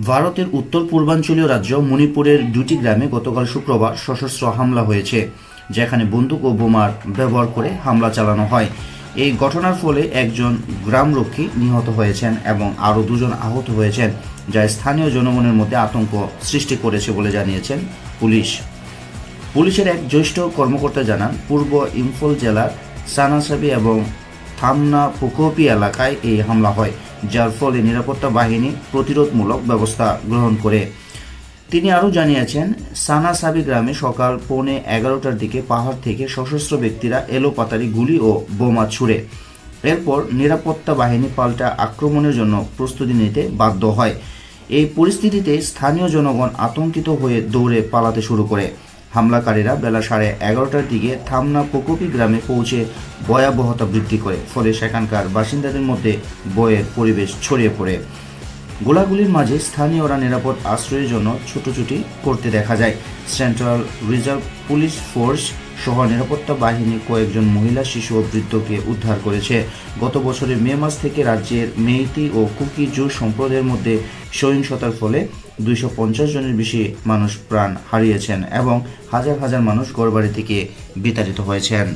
ভারতের উত্তর পূর্বাঞ্চলীয় রাজ্য মণিপুরের দুটি গ্রামে গতকাল শুক্রবার সশস্ত্র হামলা হয়েছে, যেখানে বন্দুক ও বোমার ব্যবহার করে হামলা চালানো হয়। এই ঘটনার ফলে একজন গ্রামরক্ষী নিহত হয়েছেন এবং আরও দুজন আহত হয়েছেন, যা স্থানীয় জনগণের মধ্যে আতঙ্ক সৃষ্টি করেছে বলে জানিয়েছেন পুলিশ। পুলিশের এক জ্যেষ্ঠ কর্মকর্তা জানান, পূর্ব ইম্ফল জেলার সানাসাবি এবং থামনা পুকোপি এলাকায় এই হামলা হয়, যার ফলে নিরাপত্তা বাহিনী প্রতিরোধমূলক ব্যবস্থা গ্রহণ করে। তিনি আরও জানিয়েছেন, সানাসাবি গ্রামে সকাল 11:15টার দিকে পাহাড় থেকে সশস্ত্র ব্যক্তিরা এলোপাতাড়ি গুলি ও বোমা ছুড়ে। এরপর নিরাপত্তা বাহিনী পাল্টা আক্রমণের জন্য প্রস্তুতি নিতে বাধ্য হয়। এই পরিস্থিতিতে স্থানীয় জনগণ আতঙ্কিত হয়ে দৌড়ে পালাতে শুরু করে। হামলাকারীরা বেলা 11:30টার দিকে থামনা পুকুপি গ্রামে পৌঁছে ভয়াবহতা বৃদ্ধি করে, ফলে সেখানকার বাসিন্দাদের মধ্যে ভয়ের পরিবেশ ছড়িয়ে পড়ে। গোলাগুলির মাঝে স্থানীয়রা নিরাপদ আশ্রয়ের জন্য ছুটোছুটি করতে দেখা যায়। সেন্ট্রাল রিজার্ভ পুলিশ ফোর্স সহ নিরাপত্তা বাহিনী কয়েকজন মহিলা, শিশু ও বৃদ্ধকে উদ্ধার করেছে। গত বছরের মে মাস থেকে রাজ্যের মেইতি ও কুকি জো সম্প্রদায়ের মধ্যে সহিংসতার ফলে 250 জনের বেশি মানুষ প্রাণ হারিয়েছেন এবং হাজার হাজার মানুষ ঘরবাড়ি থেকে বিতাড়িত হয়েছেন।